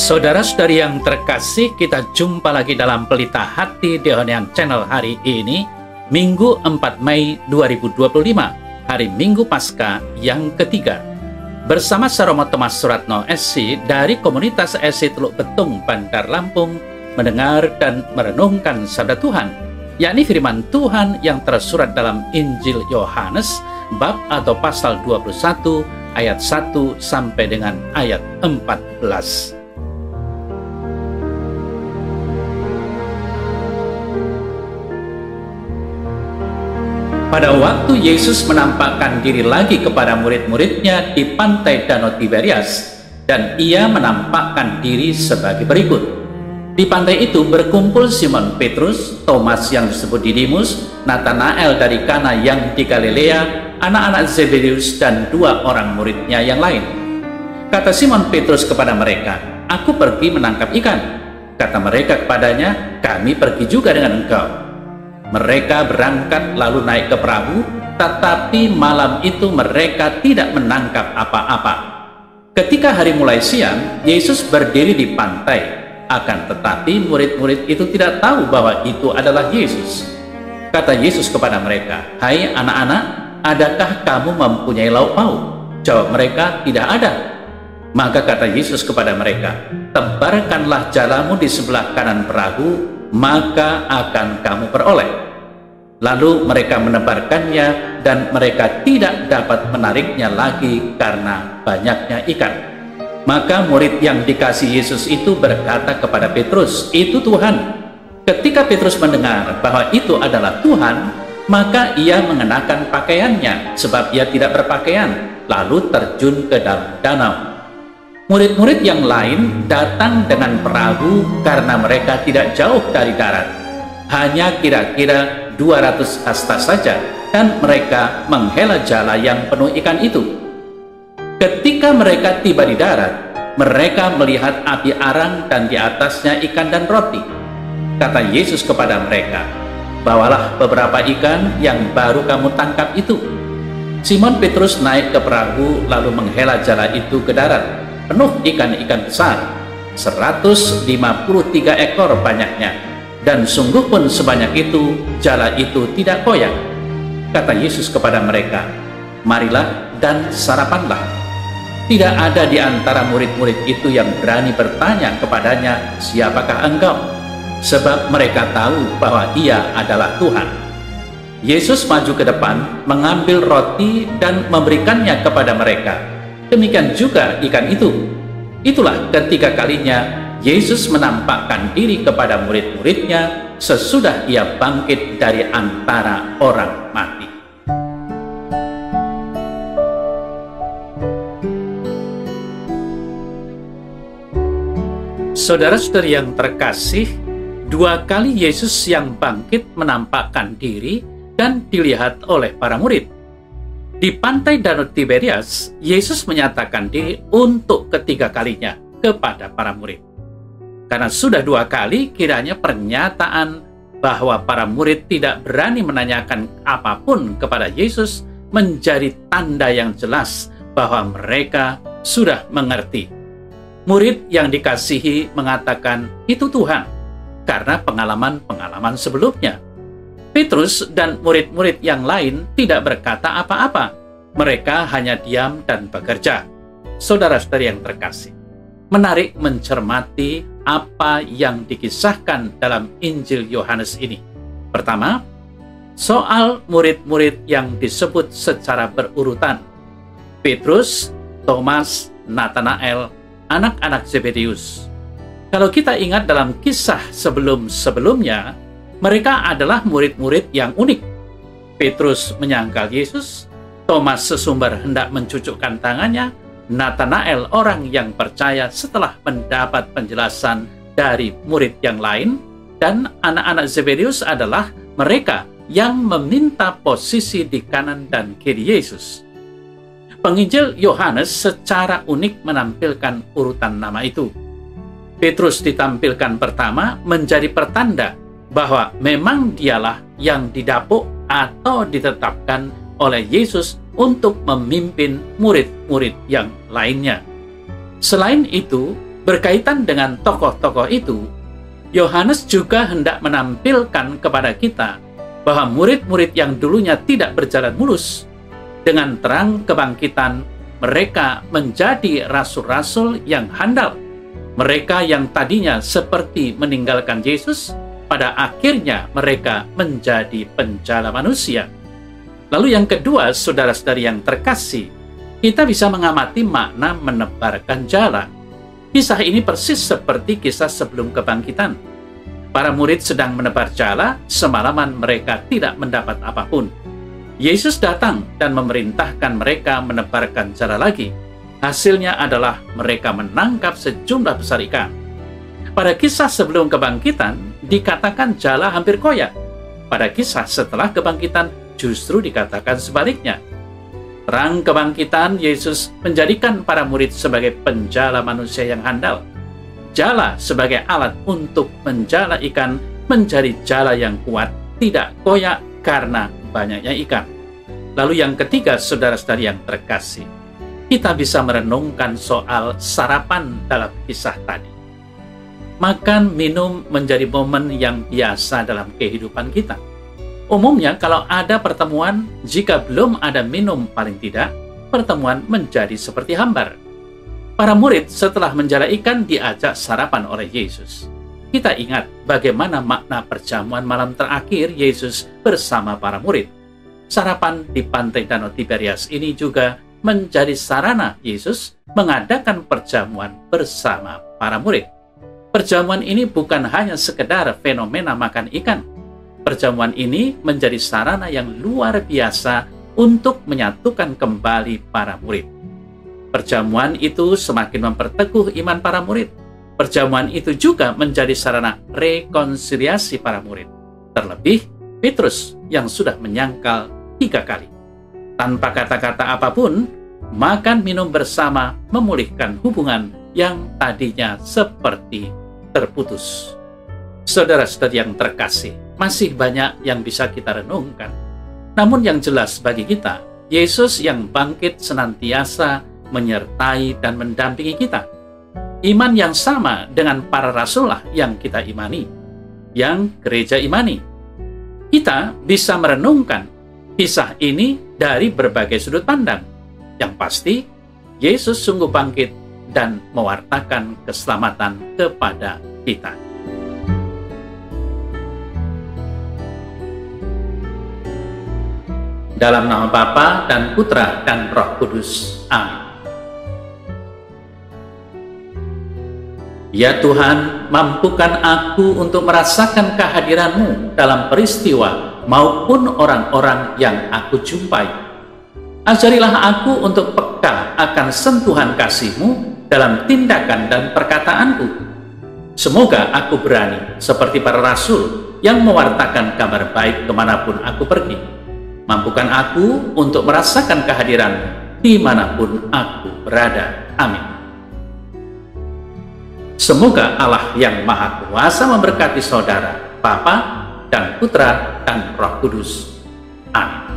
Saudara-saudari yang terkasih, kita jumpa lagi dalam Pelita Hati di Honian Channel hari ini, Minggu 4 Mei 2025, hari Minggu Paskah yang ketiga. Bersama Saromo Thomas Suratno SC dari komunitas SC Teluk Betung, Bandar Lampung, mendengar dan merenungkan sabda Tuhan, yakni firman Tuhan yang tersurat dalam Injil Yohanes, bab atau pasal 21, ayat 1 sampai dengan ayat 14. Pada waktu Yesus menampakkan diri lagi kepada murid-muridnya di pantai Danau Tiberias, dan ia menampakkan diri sebagai berikut. Di pantai itu berkumpul Simon Petrus, Thomas yang disebut Didimus, Natanael dari Kana yang di Galilea, anak-anak Zebedeus, dan dua orang muridnya yang lain. Kata Simon Petrus kepada mereka, "Aku pergi menangkap ikan." Kata mereka kepadanya, "Kami pergi juga dengan engkau." Mereka berangkat lalu naik ke perahu, tetapi malam itu mereka tidak menangkap apa-apa. Ketika hari mulai siang, Yesus berdiri di pantai, akan tetapi murid-murid itu tidak tahu bahwa itu adalah Yesus. Kata Yesus kepada mereka, "Hai anak-anak, adakah kamu mempunyai lauk pauk?" Jawab mereka, "Tidak ada." Maka kata Yesus kepada mereka, "Tebarkanlah jalamu di sebelah kanan perahu, maka akan kamu peroleh." Lalu mereka menebarkannya, dan mereka tidak dapat menariknya lagi karena banyaknya ikan. Maka murid yang dikasihi Yesus itu berkata kepada Petrus, "Itu Tuhan." Ketika Petrus mendengar bahwa itu adalah Tuhan, maka ia mengenakan pakaiannya, sebab ia tidak berpakaian, lalu terjun ke dalam danau. Murid-murid yang lain datang dengan perahu karena mereka tidak jauh dari darat, hanya kira-kira 200 hasta saja, dan mereka menghela jala yang penuh ikan itu. Ketika mereka tiba di darat, mereka melihat api arang dan di atasnya ikan dan roti. Kata Yesus kepada mereka, "Bawalah beberapa ikan yang baru kamu tangkap itu." Simon Petrus naik ke perahu lalu menghela jala itu ke darat, penuh ikan-ikan besar, 153 ekor banyaknya, dan sungguh pun sebanyak itu jala itu tidak koyak. Kata Yesus kepada mereka, "Marilah dan sarapanlah." Tidak ada di antara murid-murid itu yang berani bertanya kepadanya, "Siapakah engkau?" Sebab mereka tahu bahwa ia adalah Tuhan. Yesus maju ke depan, mengambil roti dan memberikannya kepada mereka. Demikian juga ikan itu. Itulah ketiga kalinya Yesus menampakkan diri kepada murid-muridnya sesudah ia bangkit dari antara orang mati. Saudara-saudari yang terkasih, dua kali Yesus yang bangkit menampakkan diri dan dilihat oleh para murid. Di pantai Danau Tiberias, Yesus menyatakan diri untuk ketiga kalinya kepada para murid. Karena sudah dua kali, kiranya pernyataan bahwa para murid tidak berani menanyakan apapun kepada Yesus menjadi tanda yang jelas bahwa mereka sudah mengerti. Murid yang dikasihi mengatakan, "Itu Tuhan," karena pengalaman-pengalaman sebelumnya. Petrus dan murid-murid yang lain tidak berkata apa-apa. Mereka hanya diam dan bekerja. Saudara-saudari yang terkasih, menarik mencermati apa yang dikisahkan dalam Injil Yohanes ini. Pertama, soal murid-murid yang disebut secara berurutan. Petrus, Thomas, Natanael, anak-anak Zebedeus. Kalau kita ingat dalam kisah sebelum-sebelumnya, mereka adalah murid-murid yang unik. Petrus menyangkal Yesus, Thomas sesumber hendak mencucukkan tangannya, Natanael orang yang percaya setelah mendapat penjelasan dari murid yang lain, dan anak-anak Zebedeus adalah mereka yang meminta posisi di kanan dan kiri Yesus. Penginjil Yohanes secara unik menampilkan urutan nama itu. Petrus ditampilkan pertama menjadi pertanda bahwa memang dialah yang didapuk atau ditetapkan oleh Yesus untuk memimpin murid-murid yang lainnya. Selain itu, Berkaitan dengan tokoh-tokoh itu, Yohanes juga hendak menampilkan kepada kita bahwa murid-murid yang dulunya tidak berjalan mulus, dengan terang kebangkitan, mereka menjadi rasul-rasul yang handal. Mereka yang tadinya seperti meninggalkan Yesus, pada akhirnya mereka menjadi penjala manusia. Lalu yang kedua, saudara-saudari yang terkasih, kita bisa mengamati makna menebarkan jala. Kisah ini persis seperti kisah sebelum kebangkitan. Para murid sedang menebar jala, semalaman mereka tidak mendapat apapun. Yesus datang dan memerintahkan mereka menebarkan jala lagi. Hasilnya adalah mereka menangkap sejumlah besar ikan. Pada kisah sebelum kebangkitan, dikatakan jala hampir koyak. Pada kisah setelah kebangkitan, justru dikatakan sebaliknya. Terang kebangkitan, Yesus menjadikan para murid sebagai penjala manusia yang handal. Jala sebagai alat untuk menjala ikan menjadi jala yang kuat, tidak koyak karena banyaknya ikan. Lalu yang ketiga, saudara-saudari yang terkasih, kita bisa merenungkan soal sarapan dalam kisah tadi. Makan, minum menjadi momen yang biasa dalam kehidupan kita. Umumnya kalau ada pertemuan, jika belum ada minum paling tidak, pertemuan menjadi seperti hambar. Para murid setelah menjala ikan diajak sarapan oleh Yesus. Kita ingat bagaimana makna perjamuan malam terakhir Yesus bersama para murid. Sarapan di pantai Danau Tiberias ini juga menjadi sarana Yesus mengadakan perjamuan bersama para murid. Perjamuan ini bukan hanya sekedar fenomena makan ikan. Perjamuan ini menjadi sarana yang luar biasa untuk menyatukan kembali para murid. Perjamuan itu semakin memperteguh iman para murid. Perjamuan itu juga menjadi sarana rekonsiliasi para murid. Terlebih, Petrus yang sudah menyangkal 3 kali. Tanpa kata-kata apapun, makan minum bersama memulihkan hubungan yang tadinya seperti terputus. Saudara-saudari yang terkasih, masih banyak yang bisa kita renungkan. Namun yang jelas bagi kita, Yesus yang bangkit senantiasa menyertai dan mendampingi kita. Iman yang sama dengan para rasullah yang kita imani, yang gereja imani. Kita bisa merenungkan kisah ini dari berbagai sudut pandang. Yang pasti, Yesus sungguh bangkit dan mewartakan keselamatan kepada kita. Dalam nama Bapa dan Putra dan Roh Kudus. Amin. Ya Tuhan, mampukan aku untuk merasakan kehadiran-Mu dalam peristiwa maupun orang-orang yang aku jumpai. Ajarilah aku untuk peka akan sentuhan kasih-Mu dalam tindakan dan perkataanku. Semoga aku berani seperti para rasul yang mewartakan kabar baik kemanapun aku pergi. Mampukan aku untuk merasakan kehadiran dimanapun aku berada. Amin. Semoga Allah yang Maha Kuasa memberkati saudara, Bapa dan Putra dan Roh Kudus. Amin.